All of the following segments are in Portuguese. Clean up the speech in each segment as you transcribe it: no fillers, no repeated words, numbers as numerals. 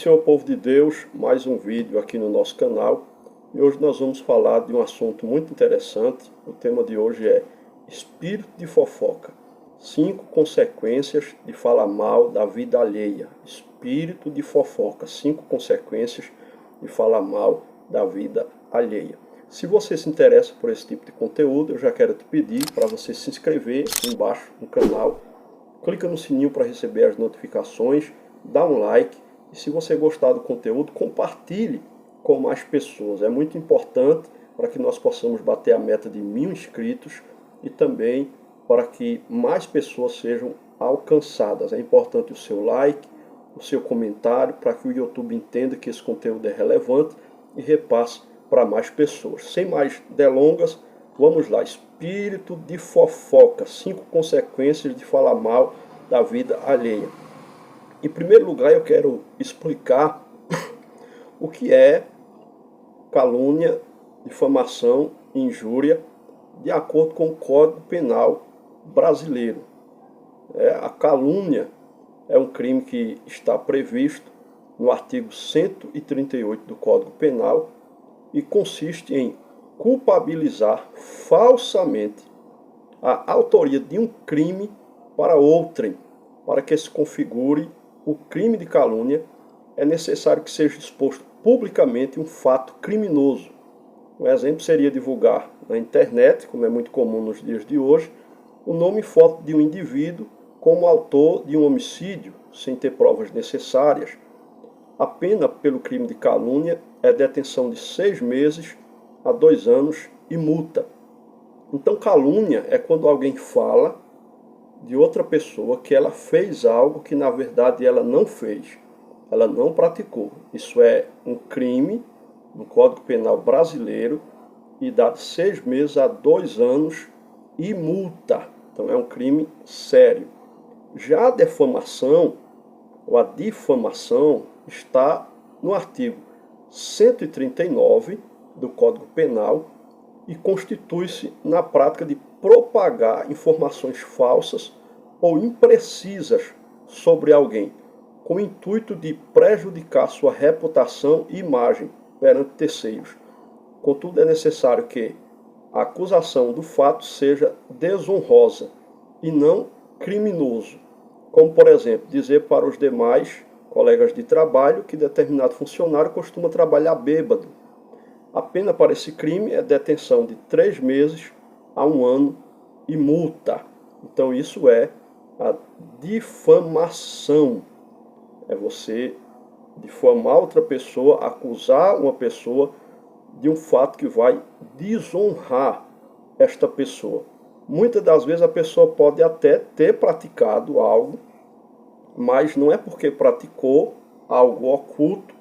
Senhor povo de Deus, mais um vídeo aqui no nosso canal e hoje nós vamos falar de um assunto muito interessante. O tema de hoje é espírito de fofoca, 5 consequências de falar mal da vida alheia. Espírito de fofoca, 5 consequências de falar mal da vida alheia. Se você se interessa por esse tipo de conteúdo, eu já quero te pedir para você se inscrever embaixo no canal, clica no sininho para receber as notificações, dá um like. E se você gostar do conteúdo, compartilhe com mais pessoas. É muito importante para que nós possamos bater a meta de 1000 inscritos e também para que mais pessoas sejam alcançadas. É importante o seu like, o seu comentário, para que o YouTube entenda que esse conteúdo é relevante e repasse para mais pessoas. Sem mais delongas, vamos lá. Espírito de fofoca, 5 consequências de falar mal da vida alheia. Em primeiro lugar, eu quero explicar o que é calúnia, difamação e injúria de acordo com o Código Penal brasileiro. A calúnia é um crime que está previsto no artigo 138 do Código Penal e consiste em culpabilizar falsamente a autoria de um crime para outrem. Para que se configure o crime de calúnia, é necessário que seja exposto publicamente um fato criminoso. Um exemplo seria divulgar na internet, como é muito comum nos dias de hoje, o nome e foto de um indivíduo como autor de um homicídio, sem ter provas necessárias. A pena pelo crime de calúnia é detenção de 6 meses a 2 anos e multa. Então, calúnia é quando alguém fala de outra pessoa que ela fez algo que na verdade ela não fez, ela não praticou. Isso é um crime no Código Penal brasileiro e dá de 6 meses a 2 anos e multa. Então é um crime sério. Já a defamação ou a difamação está no artigo 139 do Código Penal e constitui-se na prática de propagar informações falsas ou imprecisas sobre alguém, com o intuito de prejudicar sua reputação e imagem perante terceiros. Contudo, é necessário que a acusação do fato seja desonrosa e não criminoso, como, por exemplo, dizer para os demais colegas de trabalho que determinado funcionário costuma trabalhar bêbado. A pena para esse crime é detenção de 3 meses a 1 ano e multa. Então isso é a difamação. É você difamar outra pessoa, acusar uma pessoa de um fato que vai desonrar esta pessoa. Muitas das vezes a pessoa pode até ter praticado algo, mas não é porque praticou algo oculto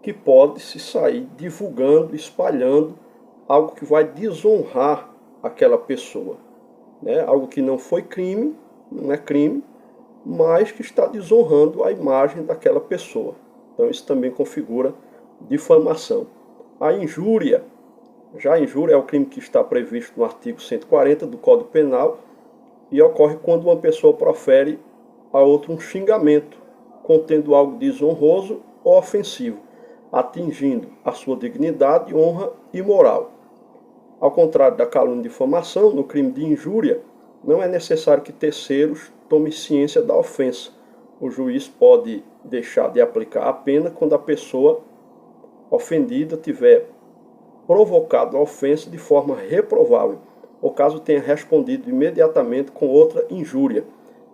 que pode se sair divulgando, espalhando algo que vai desonrar aquela pessoa. Algo que não foi crime, não é crime, mas que está desonrando a imagem daquela pessoa. Então isso também configura difamação. A injúria, já a injúria é o crime que está previsto no artigo 140 do Código Penal e ocorre quando uma pessoa profere a outra um xingamento contendo algo desonroso ou ofensivo, atingindo a sua dignidade, honra e moral. Ao contrário da calúnia e difamação, no crime de injúria, não é necessário que terceiros tomem ciência da ofensa. O juiz pode deixar de aplicar a pena quando a pessoa ofendida tiver provocado a ofensa de forma reprovável, ou caso tenha respondido imediatamente com outra injúria.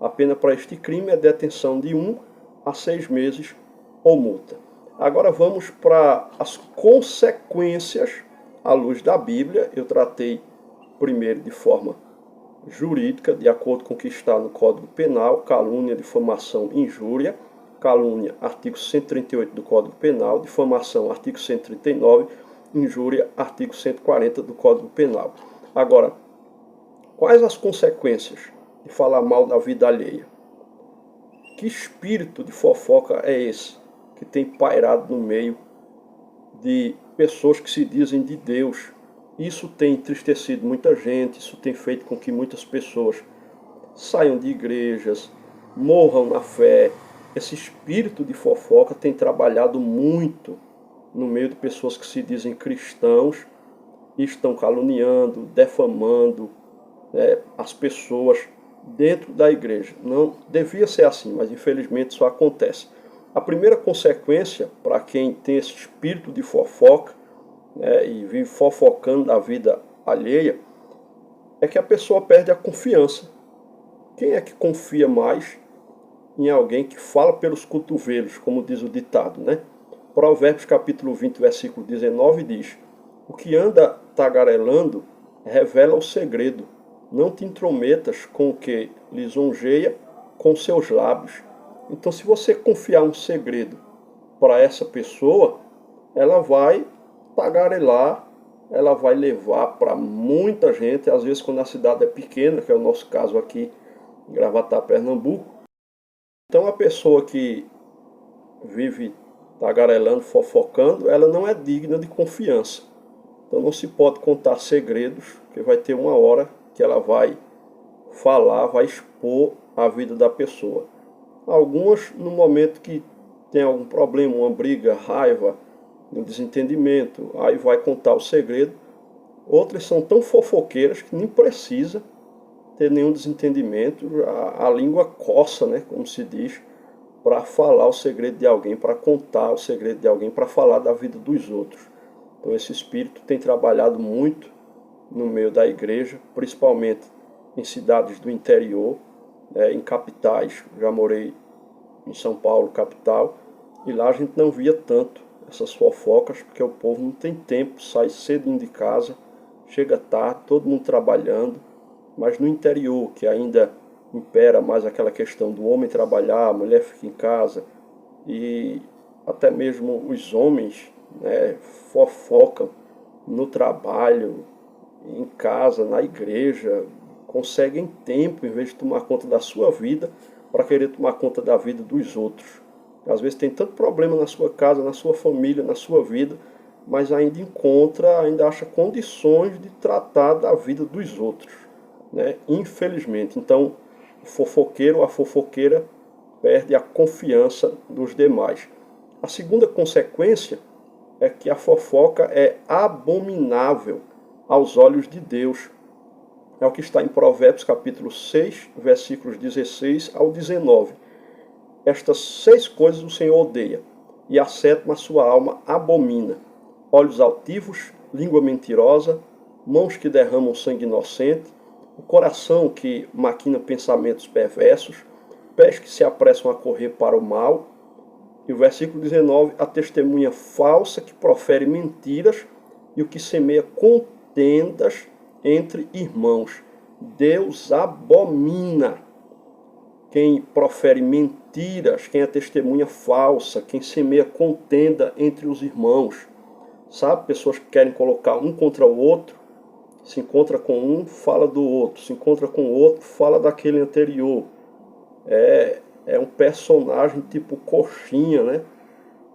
A pena para este crime é detenção de 1 a 6 meses ou multa. Agora vamos para as consequências à luz da Bíblia. Eu tratei primeiro de forma jurídica, de acordo com o que está no Código Penal, calúnia, difamação, injúria. Calúnia, artigo 138 do Código Penal, difamação, artigo 139, injúria, artigo 140 do Código Penal. Agora, quais as consequências de falar mal da vida alheia? Que espírito de fofoca é esse que tem pairado no meio de pessoas que se dizem de Deus? Isso tem entristecido muita gente, isso tem feito com que muitas pessoas saiam de igrejas, morram na fé, esse espírito de fofoca tem trabalhado muito no meio de pessoas que se dizem cristãos e estão caluniando, defamando, né, as pessoas dentro da igreja. Não devia ser assim, mas infelizmente isso acontece. A primeira consequência para quem tem esse espírito de fofoca, né, e vive fofocando da vida alheia, é que a pessoa perde a confiança. Quem é que confia mais em alguém que fala pelos cotovelos, como diz o ditado, né? Provérbios capítulo 20, versículo 19 diz: o que anda tagarelando revela o segredo. Não te intrometas com o que lisonjeia com seus lábios. Então, se você confiar um segredo para essa pessoa, ela vai tagarelar, ela vai levar para muita gente, às vezes quando a cidade é pequena, que é o nosso caso aqui em Gravatá, Pernambuco. Então, a pessoa que vive tagarelando, fofocando, ela não é digna de confiança. Então não se pode contar segredos, porque vai ter uma hora que ela vai falar, vai expor a vida da pessoa. Algumas no momento que tem algum problema, uma briga, raiva, um desentendimento, aí vai contar o segredo. Outras são tão fofoqueiras que nem precisa ter nenhum desentendimento, a língua coça, né, como se diz, para falar o segredo de alguém, para contar o segredo de alguém, para falar da vida dos outros. Então esse espírito tem trabalhado muito no meio da igreja, principalmente em cidades do interior, em capitais. Já morei em São Paulo, capital, e lá a gente não via tanto essas fofocas, porque o povo não tem tempo, sai cedo de casa, chega tarde, todo mundo trabalhando. Mas no interior, que ainda impera mais aquela questão do homem trabalhar, a mulher fica em casa, e até mesmo os homens, né, fofocam no trabalho, em casa, na igreja, conseguem tempo, em vez de tomar conta da sua vida, para querer tomar conta da vida dos outros. Às vezes tem tanto problema na sua casa, na sua família, na sua vida, mas ainda acha condições de tratar da vida dos outros, né? Infelizmente. Então, o fofoqueiro ou a fofoqueira perde a confiança dos demais. A segunda consequência é que a fofoca é abominável aos olhos de Deus. É o que está em Provérbios capítulo 6, versículos 16 ao 19. Estas 6 coisas o Senhor odeia, e a sétima a sua alma abomina: olhos altivos, língua mentirosa, mãos que derramam sangue inocente, o coração que maquina pensamentos perversos, pés que se apressam a correr para o mal. E o versículo 19, a testemunha falsa que profere mentiras e o que semeia contendas entre irmãos. Deus abomina quem profere mentiras, quem é testemunha falsa, quem semeia contenda entre os irmãos. Sabe, pessoas que querem colocar um contra o outro, se encontra com um, fala do outro, se encontra com o outro, fala daquele anterior. É um personagem tipo coxinha, né?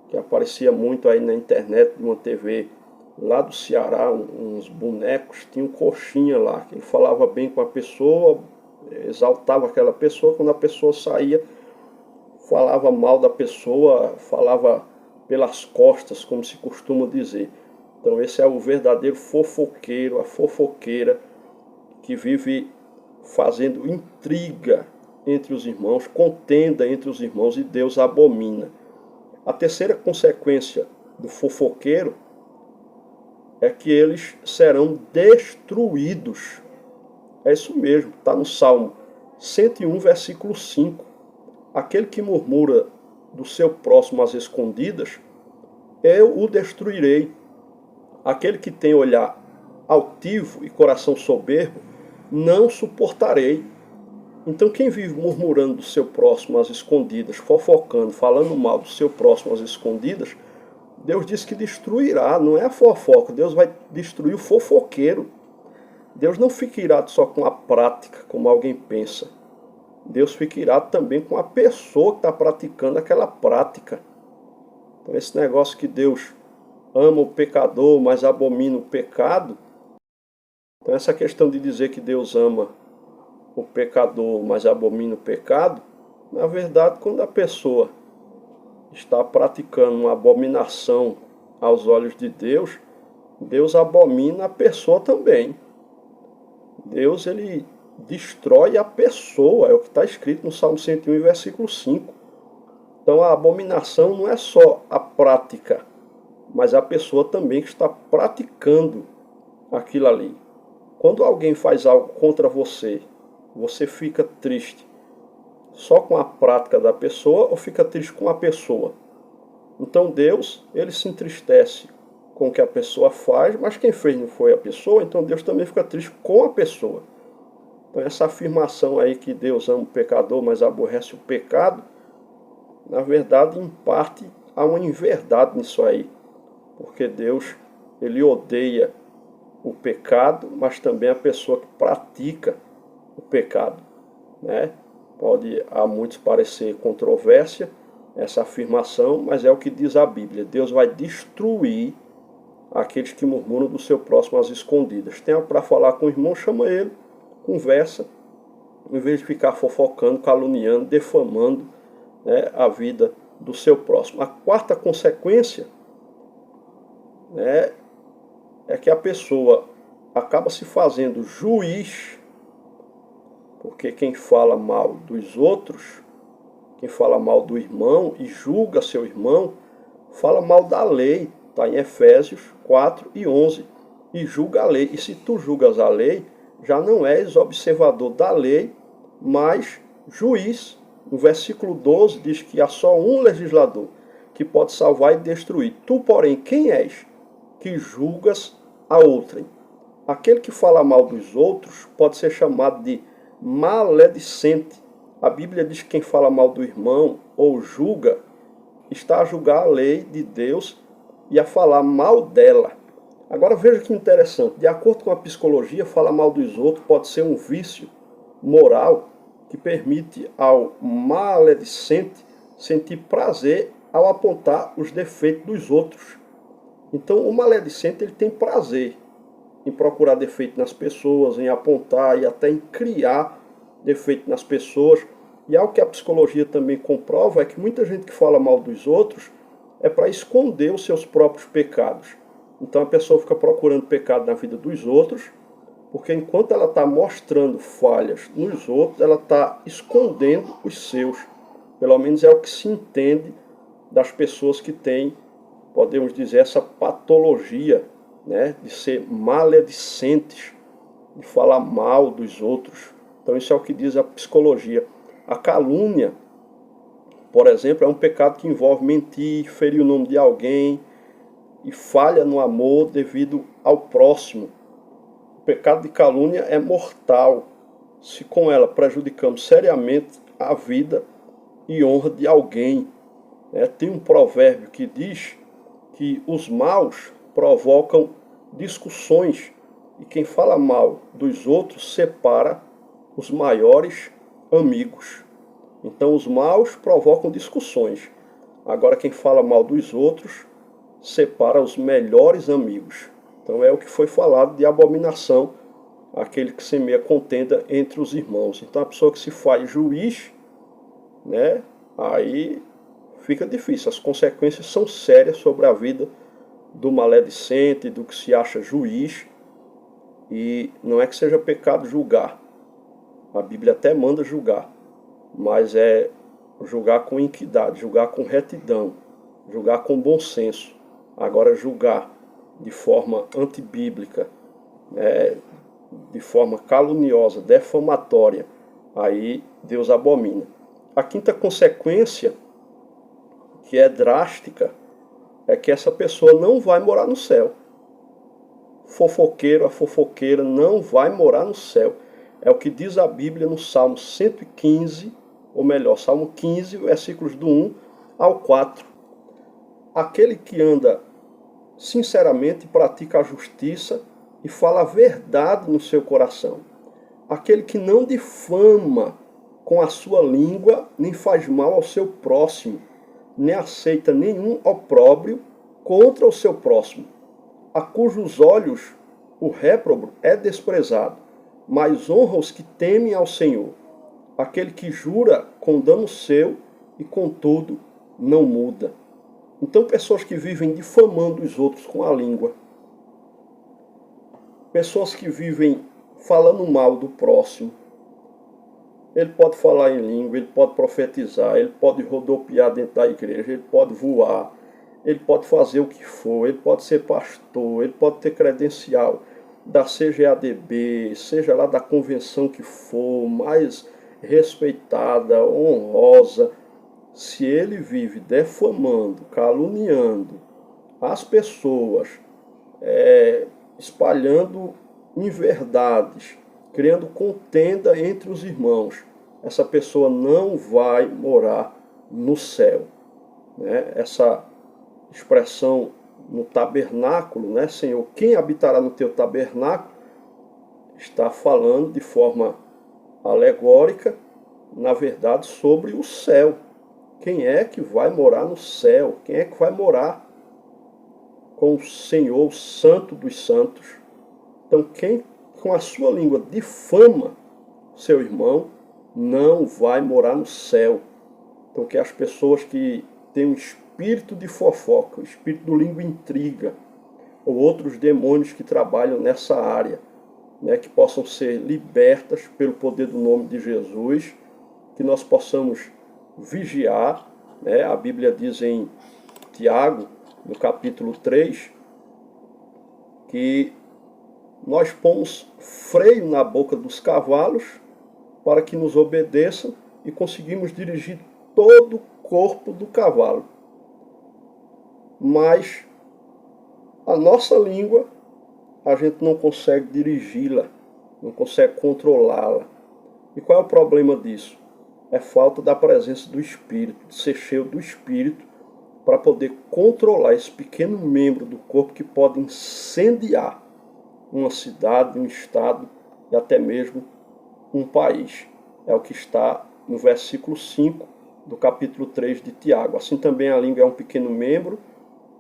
Que aparecia muito aí na internet, de uma TV lá do Ceará, uns bonecos, tinha um coxinha lá, que ele falava bem com a pessoa, exaltava aquela pessoa, quando a pessoa saía, falava mal da pessoa, falava pelas costas, como se costuma dizer. Então esse é o verdadeiro fofoqueiro, a fofoqueira que vive fazendo intriga entre os irmãos, contenda entre os irmãos, e Deus abomina. A terceira consequência do fofoqueiro é que eles serão destruídos. É isso mesmo, está no Salmo 101, versículo 5. Aquele que murmura do seu próximo às escondidas, eu o destruirei. Aquele que tem olhar altivo e coração soberbo, não suportarei. Então quem vive murmurando do seu próximo às escondidas, fofocando, falando mal do seu próximo às escondidas, Deus diz que destruirá, não é a fofoca, Deus vai destruir o fofoqueiro. Deus não fica irado só com a prática, como alguém pensa. Deus fica irado também com a pessoa que está praticando aquela prática. Então esse negócio que Deus ama o pecador, mas abomina o pecado. Então essa questão de dizer que Deus ama o pecador, mas abomina o pecado, Na verdade, quando a pessoa está praticando uma abominação aos olhos de Deus, Deus abomina a pessoa também. Deus, ele destrói a pessoa, é o que está escrito no Salmo 101, versículo 5. Então a abominação não é só a prática, mas a pessoa também que está praticando aquilo ali. Quando alguém faz algo contra você, você fica triste só com a prática da pessoa ou fica triste com a pessoa? Então Deus, ele se entristece com o que a pessoa faz, mas quem fez não foi a pessoa, então Deus também fica triste com a pessoa. Então essa afirmação aí que Deus ama o pecador, mas aborrece o pecado, na verdade, em parte, há uma inverdade nisso aí. Porque Deus, ele odeia o pecado, mas também a pessoa que pratica o pecado, né? Pode a muitos parecer controvérsia essa afirmação, mas é o que diz a Bíblia. Deus vai destruir aqueles que murmuram do seu próximo às escondidas. Tem algo para falar com o irmão, chama ele, conversa, em vez de ficar fofocando, caluniando, defamando, né, a vida do seu próximo. A quarta consequência, né, é que a pessoa acaba se fazendo juiz, porque quem fala mal dos outros, quem fala mal do irmão e julga seu irmão, fala mal da lei. Está em Efésios 4:11. E julga a lei. E se tu julgas a lei, já não és observador da lei, mas juiz. No versículo 12 diz que há só um legislador que pode salvar e destruir. Tu, porém, quem és que julgas a outrem? Aquele que fala mal dos outros pode ser chamado de maledicente. A Bíblia diz que quem fala mal do irmão ou julga, está a julgar a lei de Deus e a falar mal dela. Agora veja que interessante, de acordo com a psicologia, falar mal dos outros pode ser um vício moral que permite ao maledicente sentir prazer ao apontar os defeitos dos outros. Então o maledicente ele tem prazer em procurar defeito nas pessoas, em apontar e até em criar defeito nas pessoas. E algo que a psicologia também comprova é que muita gente que fala mal dos outros é para esconder os seus próprios pecados. Então a pessoa fica procurando pecado na vida dos outros, porque enquanto ela está mostrando falhas nos outros, ela está escondendo os seus. Pelo menos é o que se entende das pessoas que têm, podemos dizer, essa patologia, né, de ser maledicentes, de falar mal dos outros. Então isso é o que diz a psicologia. A calúnia, por exemplo, é um pecado que envolve mentir, ferir o nome de alguém e falha no amor devido ao próximo. O pecado de calúnia é mortal, se com ela prejudicamos seriamente a vida e honra de alguém. Tem um provérbio que diz que os maus provocam discussões e quem fala mal dos outros separa os maiores amigos. Então os maus provocam discussões. Agora quem fala mal dos outros separa os melhores amigos. Então é o que foi falado de abominação, aquele que semeia contenda entre os irmãos. Então a pessoa que se faz juiz, né, aí fica difícil. As consequências são sérias sobre a vida do maledicente, do que se acha juiz. E não é que seja pecado julgar. A Bíblia até manda julgar, mas é julgar com equidade, julgar com retidão, julgar com bom senso. Agora julgar de forma antibíblica, de forma caluniosa, defamatória, aí Deus abomina. A quinta consequência, que é drástica, é que essa pessoa não vai morar no céu. Fofoqueiro, a fofoqueira não vai morar no céu. É o que diz a Bíblia no Salmo 115, ou melhor, Salmo 15, versículos do 1 ao 4. Aquele que anda sinceramente, pratica a justiça e fala a verdade no seu coração. Aquele que não difama com a sua língua, nem faz mal ao seu próximo, nem aceita nenhum opróbrio contra o seu próximo, a cujos olhos o réprobo é desprezado, mas honra os que temem ao Senhor. aquele que jura com dano seu e contudo não muda. Então, pessoas que vivem difamando os outros com a língua, pessoas que vivem falando mal do próximo. Ele pode falar em língua, ele pode profetizar, ele pode rodopiar dentro da igreja, ele pode voar, ele pode fazer o que for, ele pode ser pastor, ele pode ter credencial da CGADB, seja lá da convenção que for, mais respeitada, honrosa. Se ele vive defamando, caluniando as pessoas, espalhando inverdades, criando contenda entre os irmãos, essa pessoa não vai morar no céu. Né? Essa expressão no tabernáculo, né, Senhor, quem habitará no teu tabernáculo, está falando de forma alegórica, na verdade, sobre o céu. Quem é que vai morar no céu? Quem é que vai morar com o Senhor, o Santo dos Santos? Então, quem com a sua língua difama seu irmão, não vai morar no céu. Então, que as pessoas que têm um espírito de fofoca, o espírito do língua intriga, ou outros demônios que trabalham nessa área, né, que possam ser libertas pelo poder do nome de Jesus, que nós possamos vigiar. Né? A Bíblia diz em Tiago, no capítulo 3, que nós pomos freio na boca dos cavalos para que nos obedeçam e conseguimos dirigir todo o corpo do cavalo. Mas a nossa língua, a gente não consegue dirigi-la, não consegue controlá-la. E qual é o problema disso? É falta da presença do Espírito, de ser cheio do Espírito, para poder controlar esse pequeno membro do corpo que pode incendiar uma cidade, um estado e até mesmo um país. É o que está no versículo 5 do capítulo 3 de Tiago. Assim também a língua é um pequeno membro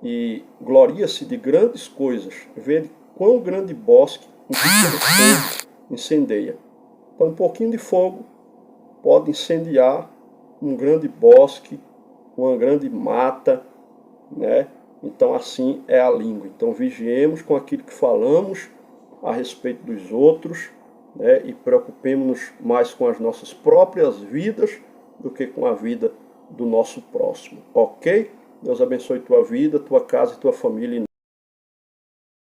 e gloria-se de grandes coisas. Vede quão grande bosque um pequeno fogo incendeia. Então um pouquinho de fogo pode incendiar um grande bosque, uma grande mata, né? Então assim é a língua. Então vigiemos com aquilo que falamos a respeito dos outros, né? E preocupemos-nos mais com as nossas próprias vidas do que com a vida do nosso próximo. Ok? Deus abençoe tua vida, tua casa e tua família.